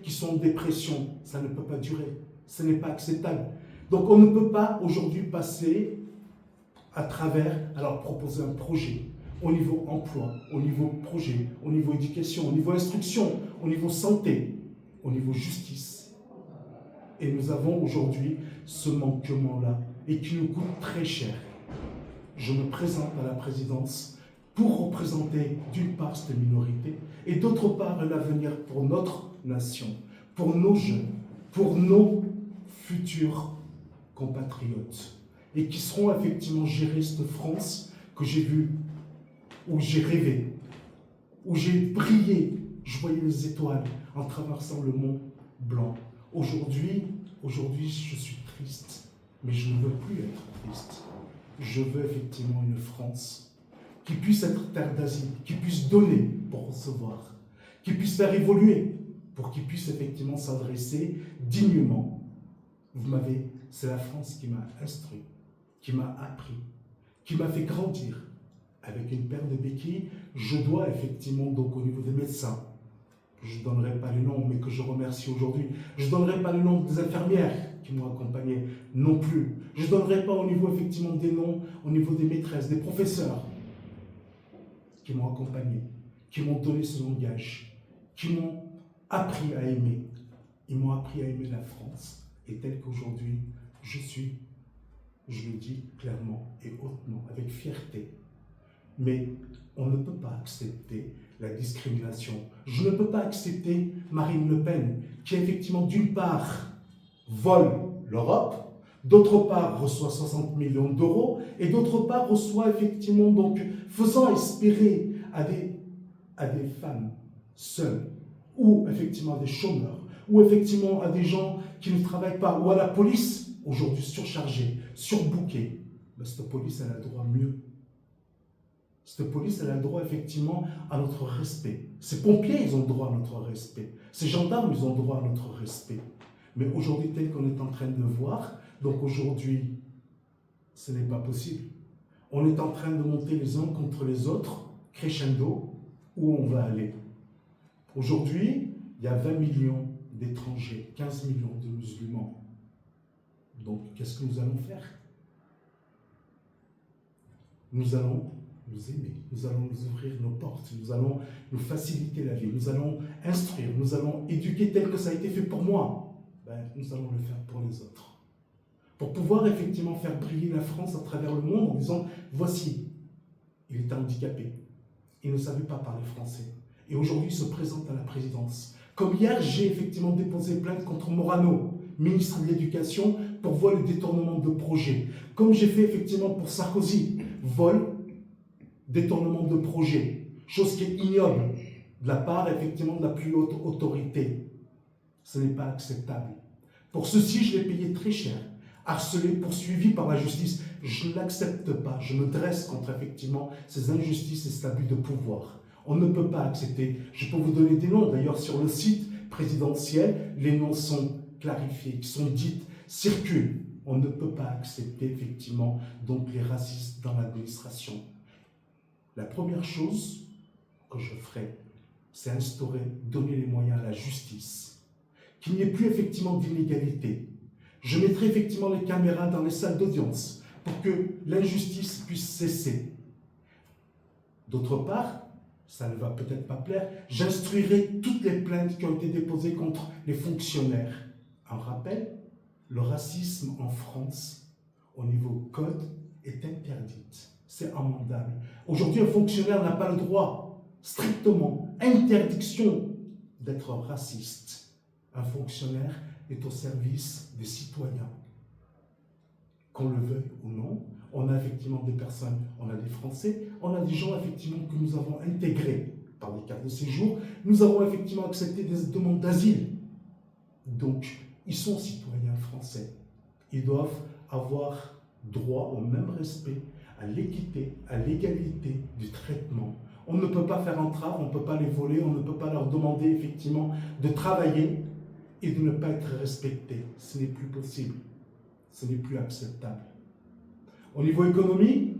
qui sont en dépression. Ça ne peut pas durer. Ce n'est pas acceptable. Donc on ne peut pas aujourd'hui passer à travers, alors proposer un projet au niveau emploi, au niveau projet, au niveau éducation, au niveau instruction, au niveau santé, au niveau justice. Et nous avons aujourd'hui ce manquement-là et qui nous coûte très cher. Je me présente à la présidence pour représenter d'une part cette minorité et d'autre part un avenir pour notre nation, pour nos jeunes, pour nos futurs compatriotes et qui seront effectivement gérer cette France que j'ai vue, où j'ai rêvé, où j'ai brillé, je voyais les étoiles en traversant le mont Blanc. Aujourd'hui, je suis triste, mais je ne veux plus être triste. Je veux effectivement une France qui puisse être terre d'asile, qui puisse donner pour recevoir, qui puisse faire évoluer, pour qu'il puisse effectivement s'adresser dignement. C'est la France qui m'a instruit, qui m'a appris, qui m'a fait grandir. Avec une paire de béquilles, je dois effectivement, donc au niveau des médecins, je ne donnerai pas les noms, mais que je remercie aujourd'hui, je ne donnerai pas le nom des infirmières qui m'ont accompagné non plus. Je ne donnerai pas au niveau effectivement des noms, au niveau des maîtresses, des professeurs qui m'ont accompagné, qui m'ont donné ce langage, qui m'ont appris à aimer. Ils m'ont appris à aimer la France. Et tel qu'aujourd'hui, je suis, je le dis clairement et hautement, avec fierté. Mais on ne peut pas accepter la discrimination. Je ne peux pas accepter Marine Le Pen, qui effectivement, d'une part, vole l'Europe, d'autre part, reçoit 60 millions d'euros, et d'autre part, reçoit effectivement, donc, faisant espérer à des femmes seules, ou effectivement à des chômeurs, ou effectivement à des gens qui ne travaillent pas, ou à la police, aujourd'hui surchargée, surbookée. Mais cette police, elle a le droit mieux. Cette police, elle a le droit effectivement à notre respect. Ces pompiers, ils ont le droit à notre respect. Ces gendarmes, ils ont le droit à notre respect. Mais aujourd'hui, tel qu'on est en train de voir, donc aujourd'hui, ce n'est pas possible. On est en train de monter les uns contre les autres, crescendo, où on va aller. Aujourd'hui, il y a 20 millions d'étrangers, 15 millions de musulmans. Donc, qu'est-ce que nous allons faire? Nous allons nous aimer, nous allons nous ouvrir nos portes, nous allons nous faciliter la vie, nous allons instruire, nous allons éduquer tel que ça a été fait pour moi. Nous allons le faire pour les autres. Pour pouvoir effectivement faire briller la France à travers le monde en disant, voici, il était handicapé, il ne savait pas parler français. Et aujourd'hui, il se présente à la présidence. Comme hier, j'ai effectivement déposé plainte contre Morano, ministre de l'Éducation, pour vol et détournement de projet. Comme j'ai fait effectivement pour Sarkozy, vol, détournement de projet, chose qui est ignoble de la part effectivement de la plus haute autorité. Ce n'est pas acceptable. Pour ceci, je l'ai payé très cher, harcelé, poursuivi par la justice. Je ne l'accepte pas, je me dresse contre effectivement ces injustices et cet abus de pouvoir. On ne peut pas accepter. Je peux vous donner des noms, d'ailleurs sur le site présidentiel, les noms sont clarifiés, qui sont dites, circulent. On ne peut pas accepter effectivement donc les racistes dans l'administration. La première chose que je ferai, c'est instaurer, donner les moyens à la justice, qu'il n'y ait plus effectivement d'inégalité. Je mettrai effectivement les caméras dans les salles d'audience pour que l'injustice puisse cesser. D'autre part, ça ne va peut-être pas plaire, j'instruirai toutes les plaintes qui ont été déposées contre les fonctionnaires. Un rappel, le racisme en France, au niveau code, est interdit. C'est amendable. Aujourd'hui, un fonctionnaire n'a pas le droit, strictement, interdiction d'être raciste. Un fonctionnaire est au service des citoyens. Qu'on le veuille ou non, on a effectivement des personnes, on a des Français, on a des gens effectivement que nous avons intégrés par des cartes de séjour, nous avons effectivement accepté des demandes d'asile. Donc, ils sont citoyens français. Ils doivent avoir droit au même respect, à l'équité, à l'égalité du traitement. On ne peut pas faire entrave, on ne peut pas les voler, on ne peut pas leur demander effectivement de travailler et de ne pas être respectés. Ce n'est plus possible. Ce n'est plus acceptable. Au niveau économie,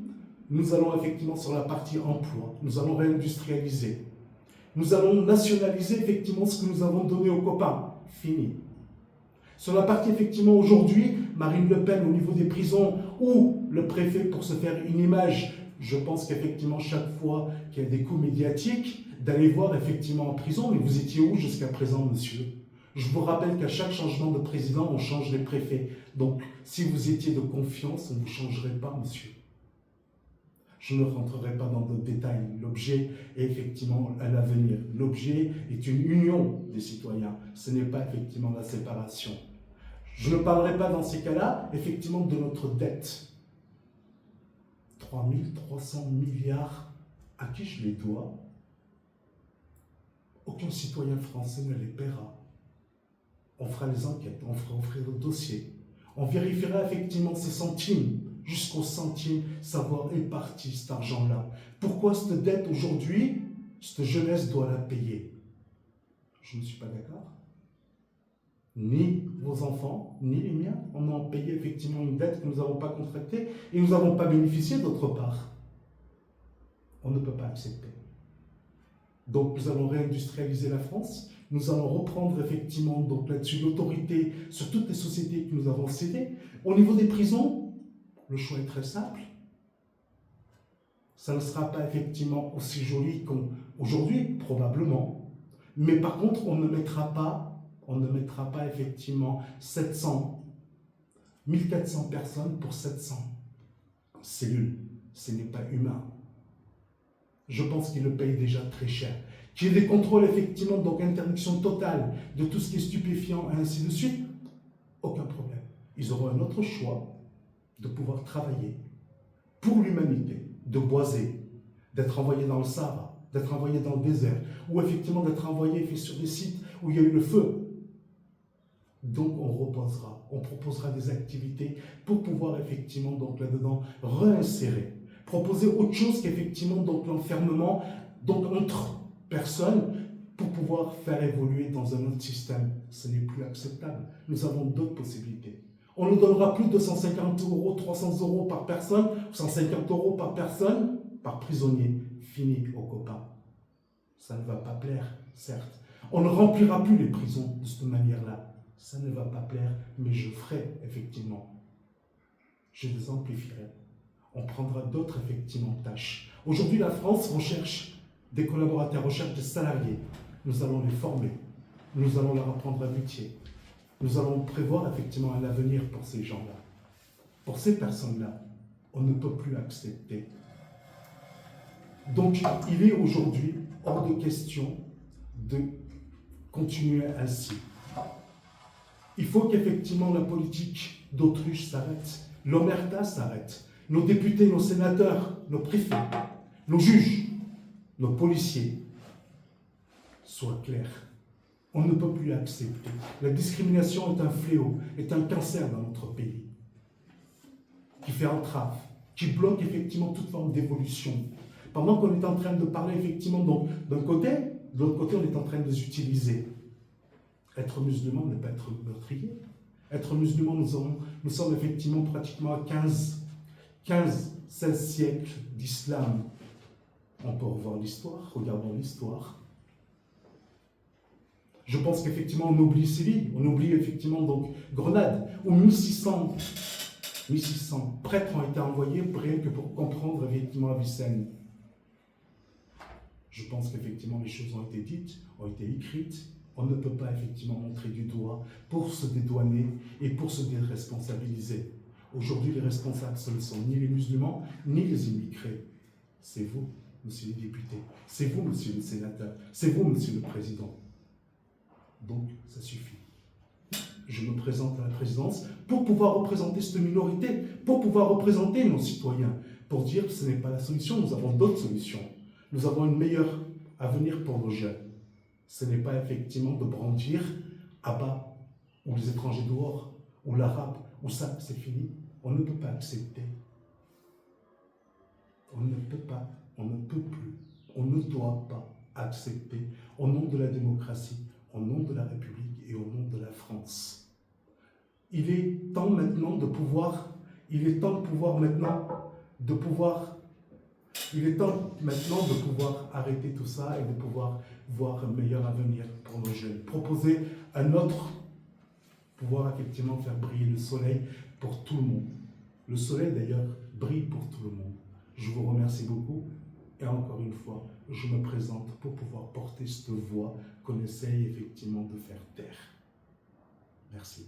nous allons effectivement sur la partie emploi, nous allons réindustrialiser. Nous allons nationaliser effectivement ce que nous avons donné aux copains. Fini. Sur la partie effectivement aujourd'hui, Marine Le Pen au niveau des prisons ou le préfet pour se faire une image, je pense qu'effectivement chaque fois qu'il y a des coups médiatiques, d'aller voir effectivement en prison, mais vous étiez où jusqu'à présent, monsieur? Je vous rappelle qu'à chaque changement de président, on change les préfets. Donc, si vous étiez de confiance, on ne vous changerait pas, monsieur. Je ne rentrerai pas dans d'autres détails. L'objet est effectivement à l'avenir. L'objet est une union des citoyens. Ce n'est pas effectivement la séparation. Je ne parlerai pas dans ces cas-là, effectivement, de notre dette. 3 300 milliards, à qui je les dois? Aucun citoyen français ne les paiera. On fera les enquêtes, on fera offrir le dossier. On vérifiera effectivement ces centimes, jusqu'au centime, savoir où est parti cet argent-là. Pourquoi cette dette aujourd'hui, cette jeunesse doit la payer? Je ne suis pas d'accord. Ni vos enfants, ni les miens, on a payé effectivement une dette que nous n'avons pas contractée et nous n'avons pas bénéficié d'autre part. On ne peut pas accepter. Donc nous allons réindustrialiser la France, nous allons reprendre effectivement donc là-dessus l'autorité sur toutes les sociétés que nous avons cédées. Au niveau des prisons, le choix est très simple. Ça ne sera pas effectivement aussi joli qu'aujourd'hui, probablement, mais par contre on ne mettra pas effectivement 700, 1400 personnes pour 700 cellules. Ce n'est pas humain. Je pense qu'ils le payent déjà très cher. Qu'il y ait des contrôles, effectivement, donc interdiction totale de tout ce qui est stupéfiant et ainsi de suite, aucun problème. Ils auront un autre choix de pouvoir travailler pour l'humanité, de boiser, d'être envoyés dans le Sahara, d'être envoyés dans le désert, ou effectivement d'être envoyés sur des sites où il y a eu le feu. Donc on reposera, on proposera des activités pour pouvoir effectivement donc là-dedans réinsérer. Proposer autre chose qu'effectivement donc l'enfermement donc entre personnes pour pouvoir faire évoluer dans un autre système. Ce n'est plus acceptable. Nous avons d'autres possibilités. On ne donnera plus 250 €, 300 € par personne, 150 € par personne, par prisonnier. Fini aux copains. Ça ne va pas plaire, certes. On ne remplira plus les prisons de cette manière-là. Ça ne va pas plaire, mais je ferai effectivement. Je les amplifierai. On prendra d'autres, effectivement, tâches. Aujourd'hui, la France recherche des collaborateurs, recherche des salariés. Nous allons les former. Nous allons leur apprendre un métier. Nous allons prévoir, effectivement, un avenir pour ces gens-là. Pour ces personnes-là, on ne peut plus accepter. Donc, il est aujourd'hui hors de question de continuer ainsi. Il faut qu'effectivement la politique d'autruche s'arrête. L'omerta s'arrête. Nos députés, nos sénateurs, nos préfets, nos juges, nos policiers soient clairs. On ne peut plus accepter. La discrimination est un fléau, est un cancer dans notre pays, qui fait entrave, qui bloque effectivement toute forme d'évolution. Pendant qu'on est en train de parler effectivement d'un côté, de l'autre côté on est en train de les utiliser. Être musulman n'est pas être meurtrier. Être musulman, nous sommes effectivement pratiquement à 16 siècles d'islam. On peut revoir l'histoire, regardons l'histoire. Je pense qu'effectivement on oublie Séville, on oublie effectivement donc Grenade, où 1600 prêtres ont été envoyés rien que pour comprendre effectivement Avicenne. Je pense qu'effectivement les choses ont été dites, ont été écrites. On ne peut pas effectivement montrer du doigt pour se dédouaner et pour se déresponsabiliser. Aujourd'hui, les responsables, ce ne sont ni les musulmans, ni les immigrés. C'est vous, monsieur le député. C'est vous, monsieur le sénateur. C'est vous, monsieur le président. Donc, ça suffit. Je me présente à la présidence pour pouvoir représenter cette minorité, pour pouvoir représenter nos citoyens, pour dire que ce n'est pas la solution, nous avons d'autres solutions. Nous avons une meilleure avenir pour nos jeunes. Ce n'est pas effectivement de brandir à bas, ou les étrangers dehors, ou l'arabe, ou ça, c'est fini. On ne peut pas accepter. On ne peut pas, on ne peut plus, on ne doit pas accepter, au nom de la démocratie, au nom de la République et au nom de la France. Il est temps maintenant de pouvoir, Il est temps maintenant de pouvoir arrêter tout ça et de pouvoir voir un meilleur avenir pour nos jeunes. Proposer un autre, pouvoir effectivement faire briller le soleil pour tout le monde. Le soleil d'ailleurs brille pour tout le monde. Je vous remercie beaucoup et encore une fois, je me présente pour pouvoir porter cette voix qu'on essaye effectivement de faire taire. Merci.